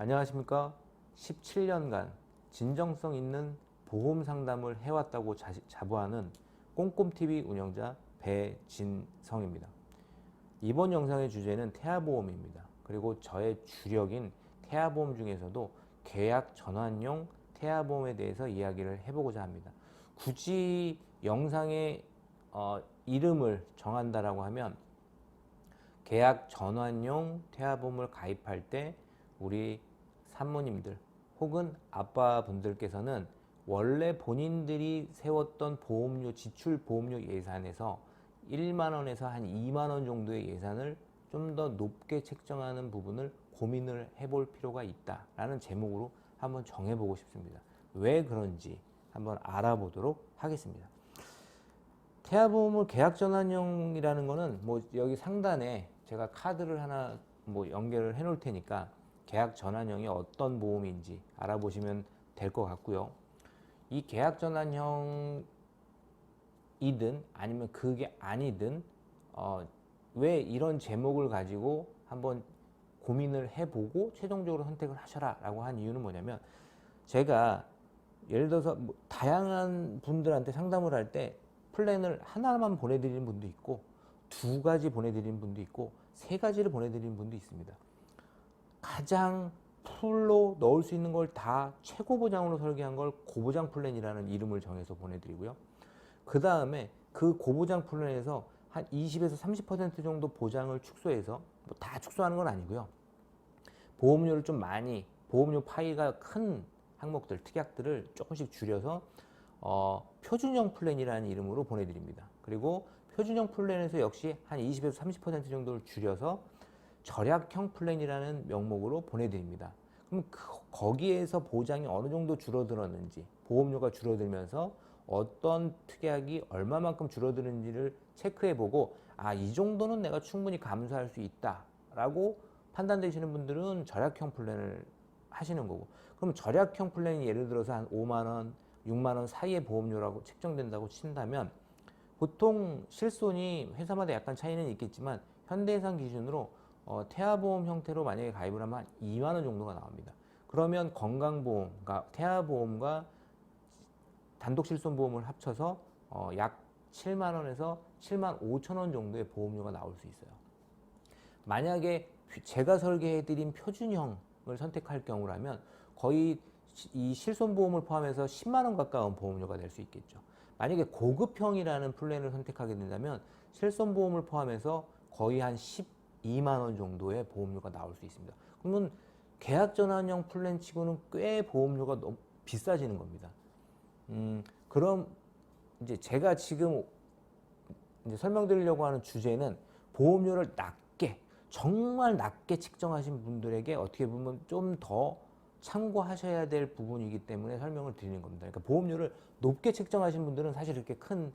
안녕하십니까. 17년간 진정성 있는 보험 상담을 해왔다고 자부하는 꼼꼼TV 운영자 배진성입니다. 이번 영상의 주제는 태아보험입니다. 그리고 저의 주력인 태아보험 중에서도 계약 전환용 태아보험에 대해서 이야기를 해보고자 합니다. 굳이 영상의 이름을 정한다라고 하면 계약 전환용 태아보험을 가입할 때 우리 산모님들 혹은 아빠분들께서는 원래 본인들이 세웠던 보험료 지출 보험료 예산에서 1만 원에서 한 2만 원 정도의 예산을 좀 더 높게 책정하는 부분을 고민을 해볼 필요가 있다라는 제목으로 한번 정해보고 싶습니다. 왜 그런지 한번 알아보도록 하겠습니다. 태아보험을 계약 전환용이라는 거는 뭐 여기 상단에 제가 카드를 하나 뭐 연결을 해 놓을 테니까 계약 전환형이 어떤 보험인지 알아보시면 될 것 같고요. 이 계약 전환형이든 아니면 그게 아니든 왜 이런 제목을 가지고 한번 고민을 해보고 최종적으로 선택을 하셔라 라고 한 이유는 뭐냐면, 제가 예를 들어서 뭐 다양한 분들한테 상담을 할 때 플랜을 하나만 보내드리는 분도 있고, 두 가지 보내드리는 분도 있고, 세 가지를 보내드리는 분도 있습니다. 가장 풀로 넣을 수 있는 걸 다 최고 보장으로 설계한 걸 고보장 플랜이라는 이름을 정해서 보내드리고요. 그 다음에 그 고보장 플랜에서 한 20에서 30% 정도 보장을 축소해서, 뭐 다 축소하는 건 아니고요. 보험료를 좀 많이, 보험료 파이가 큰 항목들, 특약들을 조금씩 줄여서 표준형 플랜이라는 이름으로 보내드립니다. 그리고 표준형 플랜에서 역시 한 20에서 30% 정도를 줄여서 절약형 플랜이라는 명목으로 보내드립니다. 그럼 거기에서 보장이 어느 정도 줄어들었는지, 보험료가 줄어들면서 어떤 특약이 얼마만큼 줄어드는지를 체크해보고, 이 정도는 내가 충분히 감수할 수 있다라고 판단되시는 분들은 절약형 플랜을 하시는 거고, 그럼 절약형 플랜이 예를 들어서 한 5만 원, 6만 원 사이의 보험료라고 책정된다고 친다면, 보통 실손이 회사마다 약간 차이는 있겠지만 현대해상 기준으로 태아보험 형태로 만약에 가입을 하면 한 2만 원 정도가 나옵니다. 그러면 건강보험, 그러니까 태아보험과 단독 실손보험을 합쳐서 약 7만 원에서 7만 5천 원 정도의 보험료가 나올 수 있어요. 만약에 제가 설계해드린 표준형을 선택할 경우라면 거의 이 실손보험을 포함해서 10만 원 가까운 보험료가 될 수 있겠죠. 만약에 고급형이라는 플랜을 선택하게 된다면 실손보험을 포함해서 거의 한 12만 원 정도의 보험료가 나올 수 있습니다. 그러면 계약전환형 플랜 치고는 꽤 보험료가 너무 비싸지는 겁니다. 그럼 이제 제가 지금 이제 설명드리려고 하는 주제는 보험료를 낮게, 정말 낮게 책정하신 분들에게 어떻게 보면 좀 더 참고하셔야 될 부분이기 때문에 설명을 드리는 겁니다. 그러니까 보험료를 높게 책정하신 분들은 사실 이렇게 큰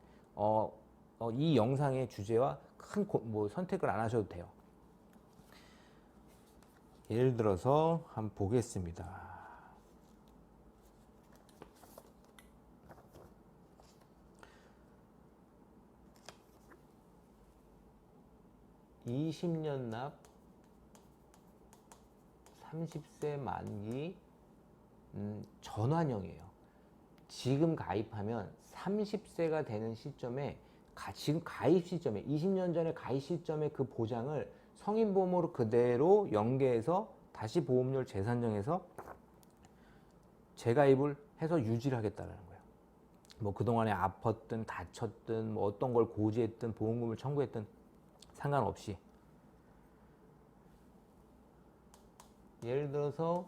이 영상의 주제와 큰 뭐 선택을 안 하셔도 돼요. 예를 들어서 한번 보겠습니다. (20년) 납 30세 만기 전환형이에요. 지금 가입하면 30세가 되는 시점에 지금 가입 시점에 20년 전에 가입 시점에 그 보장을 성인보험으로 그대로 연계해서 다시 보험료를 재산정해서 재가입을 해서 유지를 하겠다는 거예요. 뭐 그동안에 아팠든 다쳤든 뭐 어떤 걸 고지했든 보험금을 청구했든 상관없이, 예를 들어서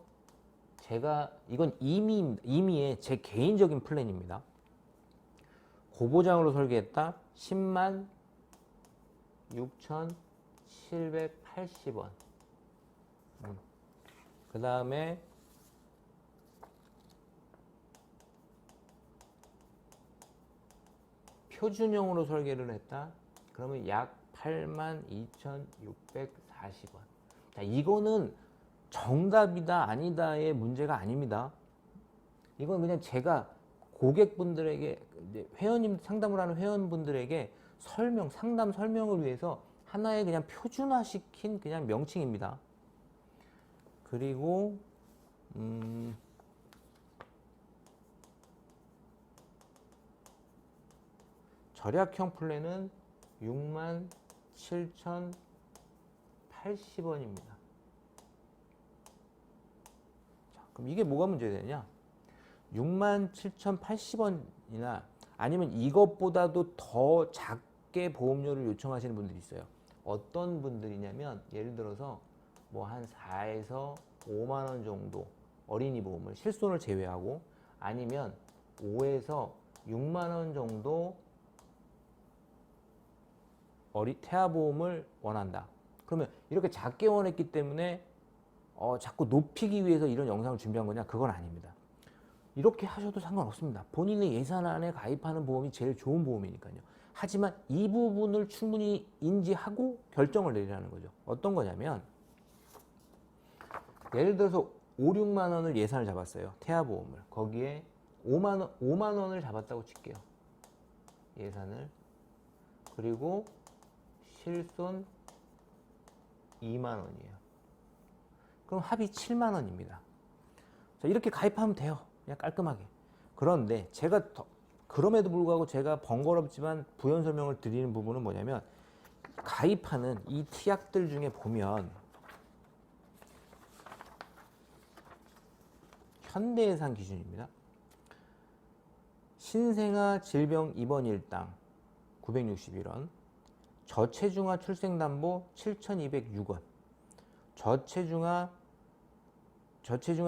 제가 이건 임의의 제 개인적인 플랜입니다. 고보장으로 설계했다. 10만 6,780원. 그 다음에 표준형으로 설계를 했다. 그러면 약 82,640원. 자, 이거는 정답이다 아니다의 문제가 아닙니다. 이건 그냥 제가 고객분들에게, 회원님 상담을 하는 회원분들에게 상담 설명을 위해서 하나의 그냥 표준화시킨 그냥 명칭입니다. 그리고 절약형 플랜은 67,080원입니다. 자, 그럼 이게 뭐가 문제되냐? 67,080원이나 아니면 이것보다도 더 작게 보험료를 요청하시는 분들이 있어요. 어떤 분들이냐면 예를 들어서 뭐 한 4에서 5만 원 정도 어린이 보험을 실손을 제외하고 아니면 5에서 6만 원 정도 태아 보험을 원한다. 그러면 이렇게 작게 원했기 때문에 자꾸 높이기 위해서 이런 영상을 준비한 거냐? 그건 아닙니다. 이렇게 하셔도 상관없습니다. 본인의 예산안에 가입하는 보험이 제일 좋은 보험이니까요. 하지만 이 부분을 충분히 인지하고 결정을 내리라는 거죠. 어떤 거냐면 예를 들어서 5, 6만 원을 예산을 잡았어요. 태아보험을. 거기에 5만 원을 잡았다고 칠게요. 예산을. 그리고 실손 2만 원이에요. 그럼 합이 7만 원입니다. 자, 이렇게 가입하면 돼요. 그냥 깔끔하게. 그런데 그럼에도 불구하고 제가 번거롭지만 부연 설명을 드리는 부분은 뭐냐면 가입하는 이 티약들 중에 보면 현대해상 기준입니다. 신생아 질병 입원 일당 961원, 저체중아 출생담보 7,206원, 저체중아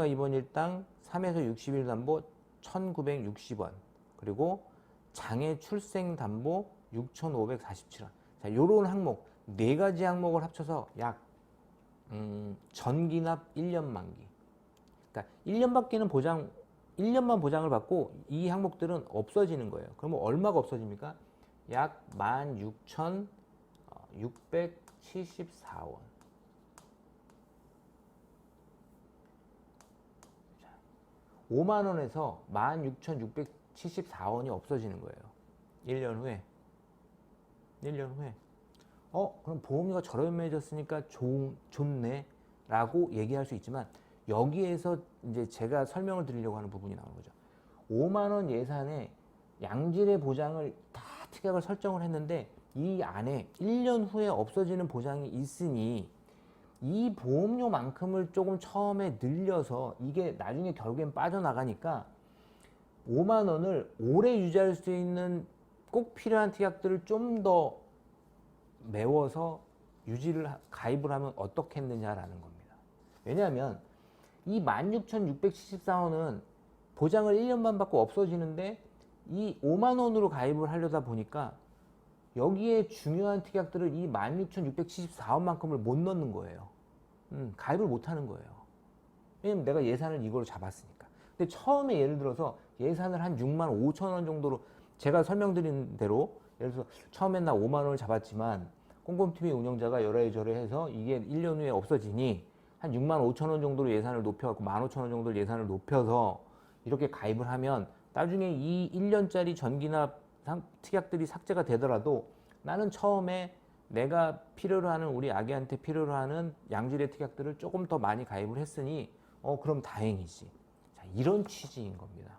입원 일당 3에서 60일 담보 1,960원, 그리고 장애 출생 담보 6,547원. 자, 요런 항목 네 가지 항목을 합쳐서 약 전기납 1년 만기. 그러니까 1년만 보장을 받고 이 항목들은 없어지는 거예요. 그러면 얼마가 없어집니까? 약 16,674원. 5만 원에서 16,674원이 없어지는 거예요. 1년 후에. 1년 후에. 그럼 보험료가 저렴해졌으니까 좋네 라고 얘기할 수 있지만 여기에서 이제 제가 설명을 드리려고 하는 부분이 나오는 거죠. 5만 원 예산에 양질의 보장을 다 특약을 설정을 했는데 이 안에 1년 후에 없어지는 보장이 있으니 이 보험료만큼을 조금 처음에 늘려서 이게 나중에 결국엔 빠져나가니까 5만 원을 오래 유지할 수 있는 꼭 필요한 특약들을 좀 더 메워서 가입을 하면 어떻겠느냐라는 겁니다. 왜냐하면 이 16,674원은 보장을 1년만 받고 없어지는데 이 5만 원으로 가입을 하려다 보니까 여기에 중요한 특약들을 이 16,674원만큼을 못 넣는 거예요. 가입을 못 하는 거예요. 왜냐면 내가 예산을 이걸로 잡았으니까. 근데 처음에 예를 들어서 예산을 한 6만 5천 원 정도로 제가 설명드린 대로 예를 들어서 처음엔 나 5만 원을 잡았지만 꼼꼼TV 운영자가 여러저러 해서 이게 1년 후에 없어지니 한 6만 5천 원 정도로 예산을 높여갖고 15,000원 정도 예산을 높여서 이렇게 가입을 하면 나중에 이 1년짜리 전기납 특약들이 삭제가 되더라도 나는 처음에 내가 필요로 하는 우리 아기한테 필요로 하는 양질의 특약들을 조금 더 많이 가입을 했으니 그럼 다행이지. 자, 이런 취지인 겁니다.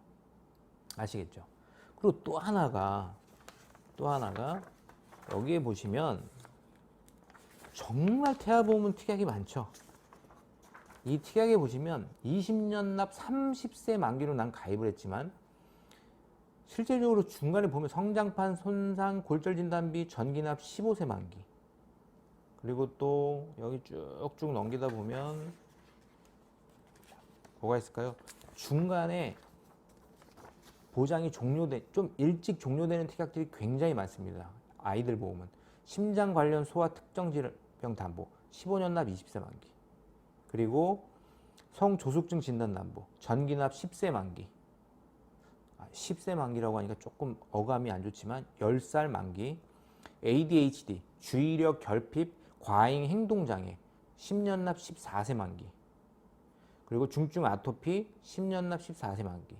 아시겠죠? 그리고 또 하나가 여기에 보시면 정말 태아보험은 특약이 많죠. 이 특약에 보시면 20년 납 30세 만기로 난 가입을 했지만 실제적으로 중간에 보면 성장판 손상 골절 진단비 전기납 15세 만기, 그리고 또 여기 쭉쭉 넘기다 보면 뭐가 있을까요? 중간에 보장이 좀 일찍 종료되는 특약들이 굉장히 많습니다. 아이들 보험은 심장 관련 소아 특정 질병 담보 15년 납 20세 만기, 그리고 성조숙증 진단 담보 전기납 10세 만기, 10세 만기라고 하니까 조금 어감이 안 좋지만 10살 만기, ADHD 주의력 결핍 과잉 행동장애 10년 납 14세 만기, 그리고 중증 아토피 10년 납 14세 만기,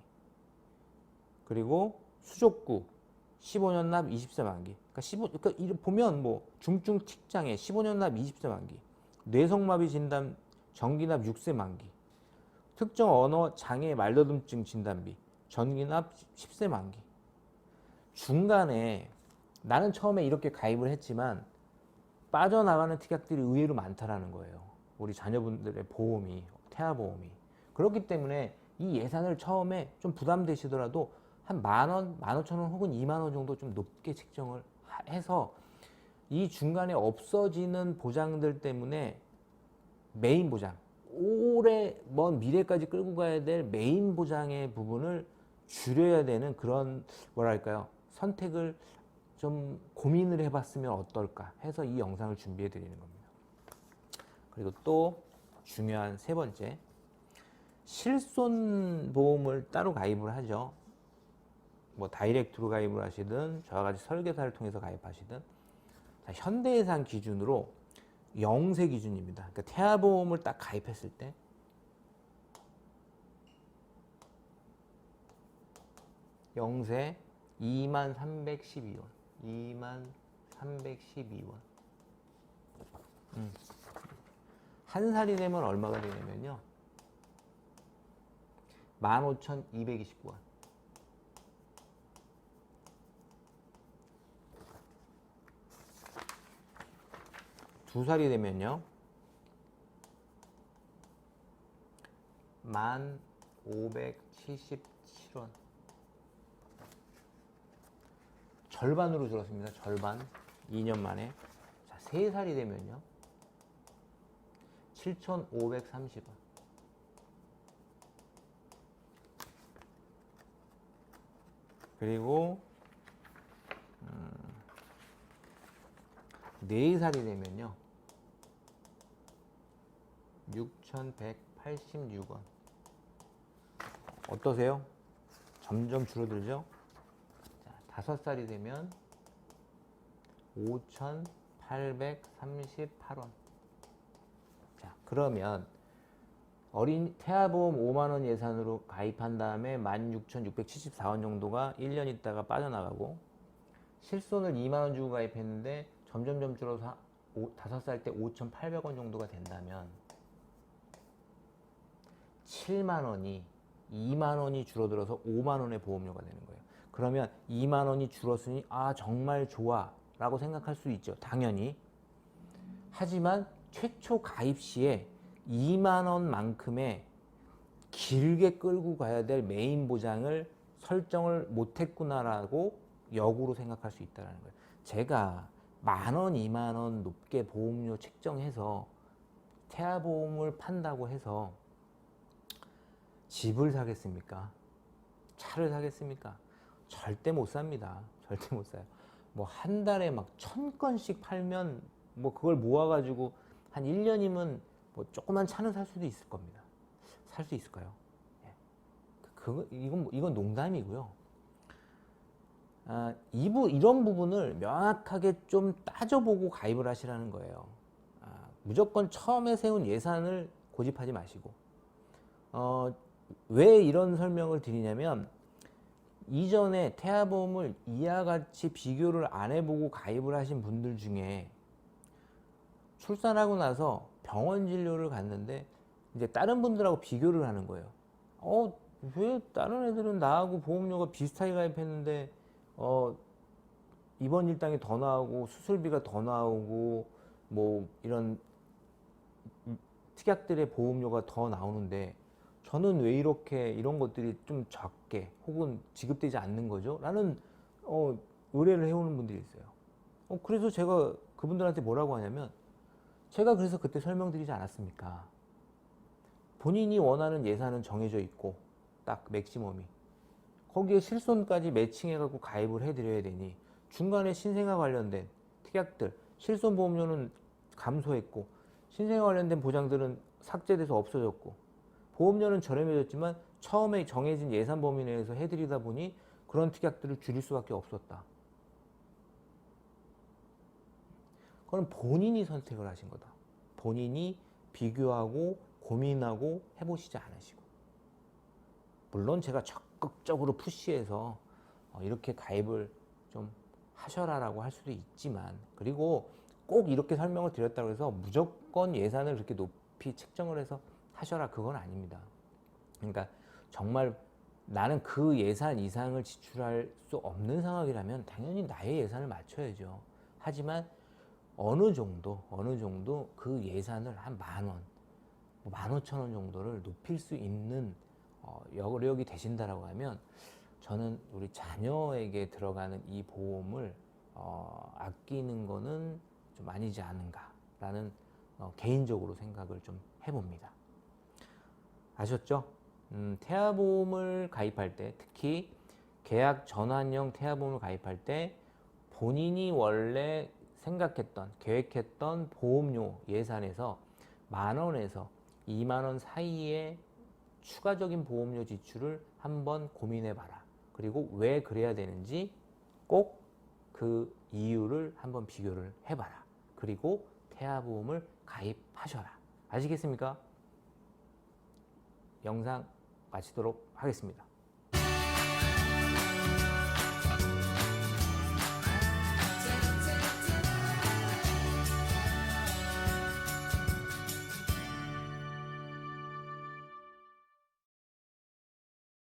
그리고 수족구 15년 납 20세 만기. 그러니까 보면 뭐 중증 틱장애 15년 납 20세 만기, 뇌성마비 진단 전기납 6세 만기, 특정 언어 장애 말더듬증 진단비, 전기납 10세 만기. 중간에 나는 처음에 이렇게 가입을 했지만 빠져나가는 특약들이 의외로 많다라는 거예요. 우리 자녀분들의 보험이, 태아보험이. 그렇기 때문에 이 예산을 처음에 좀 부담되시더라도 한 10,000원, 15,000원 혹은 20,000원 정도 좀 높게 책정을 해서 이 중간에 없어지는 보장들 때문에 메인 보장, 오래 먼 미래까지 끌고 가야 될 메인 보장의 부분을 줄여야 되는 그런 뭐랄까요, 선택을 좀 고민을 해봤으면 어떨까 해서 이 영상을 준비해 드리는 겁니다. 그리고 또 중요한 세 번째, 실손보험을 따로 가입을 하죠. 뭐 다이렉트로 가입을 하시든 저와 같이 설계사를 통해서 가입하시든. 자, 현대해상 기준으로 영세 기준입니다. 그러니까 태아보험을 딱 가입했을 때 영세 2312원. 2312원. 한 살이 되면 얼마가 되냐면요, 15,229원. 두 살이 되면요 15,577원. 절반으로 줄었습니다. 절반. 2년 만에. 자, 3살이 되면요 7,530원. 그리고 4살이 되면요 6,186원. 어떠세요? 점점 줄어들죠? 자, 5살이 되면 5,838원. 자, 그러면 어린 태아보험 5만원 예산으로 가입한 다음에 16,674원 정도가 1년 있다가 빠져나가고, 실손을 2만원 주고 가입했는데 점점점 줄어서 5살 때 5,800원 정도가 된다면 7만원이 2만원이 줄어들어서 5만원의 보험료가 되는 거예요. 그러면 2만원이 줄었으니 아 정말 좋아 라고 생각할 수 있죠. 당연히. 하지만 최초 가입 시에 2만원만큼의 길게 끌고 가야 될 메인 보장을 설정을 못했구나라고 역으로 생각할 수 있다는 거예요. 제가 10,000원, 20,000원 높게 보험료 책정해서 태아보험을 판다고 해서 집을 사겠습니까? 차를 사겠습니까? 절대 못 삽니다. 절대 못 사요. 뭐 한 달에 막 1,000건씩 팔면 뭐 그걸 모아가지고 한 1년이면 뭐 조그만 차는 살 수도 있을 겁니다. 살 수 있을까요? 예. 이건 농담이고요. 이런 부분을 명확하게 좀 따져보고 가입을 하시라는 거예요. 무조건 처음에 세운 예산을 고집하지 마시고. 왜 이런 설명을 드리냐면, 이전에 태아보험을 이와 같이 비교를 안 해보고 가입을 하신 분들 중에 출산하고 나서 병원 진료를 갔는데 이제 다른 분들하고 비교를 하는 거예요. 왜 다른 애들은 나하고 보험료가 비슷하게 가입했는데 입원 일당이 더 나오고 수술비가 더 나오고 뭐 이런 특약들의 보험료가 더 나오는데 저는 왜 이렇게 이런 것들이 좀 적게 혹은 지급되지 않는 거죠? 라는 의뢰를 해오는 분들이 있어요. 그래서 제가 그분들한테 뭐라고 하냐면, 제가 그래서 그때 설명드리지 않았습니까? 본인이 원하는 예산은 정해져 있고 딱 맥시멈이, 거기에 실손까지 매칭해갖고 가입을 해드려야 되니 중간에 신생아 관련된 특약들, 실손보험료는 감소했고 신생아 관련된 보장들은 삭제돼서 없어졌고 보험료는 저렴해졌지만 처음에 정해진 예산 범위 내에서 해드리다 보니 그런 특약들을 줄일 수밖에 없었다. 그건 본인이 선택을 하신 거다. 본인이 비교하고 고민하고 해보시지 않으시고. 물론 제가 적극적으로 푸시해서 이렇게 가입을 좀 하셔라라고 할 수도 있지만, 그리고 꼭 이렇게 설명을 드렸다고 해서 무조건 예산을 그렇게 높이 책정을 해서 하셔라, 그건 아닙니다. 그러니까 정말 나는 그 예산 이상을 지출할 수 없는 상황이라면 당연히 나의 예산을 맞춰야죠. 하지만 어느 정도 그 예산을 한 10,000원, 15,000원 정도를 높일 수 있는 여력이 되신다라고 하면 저는 우리 자녀에게 들어가는 이 보험을 아끼는 거는 좀 아니지 않은가라는 개인적으로 생각을 좀 해봅니다. 아셨죠? 태아보험을 가입할 때, 특히 계약 전환형 태아보험을 가입할 때 본인이 원래 생각했던, 계획했던 보험료 예산에서 10,000원에서 20,000원 사이에 추가적인 보험료 지출을 한번 고민해 봐라. 그리고 왜 그래야 되는지 꼭 그 이유를 한번 비교를 해봐라. 그리고 태아보험을 가입하셔라. 아시겠습니까? 영상 마치도록 하겠습니다.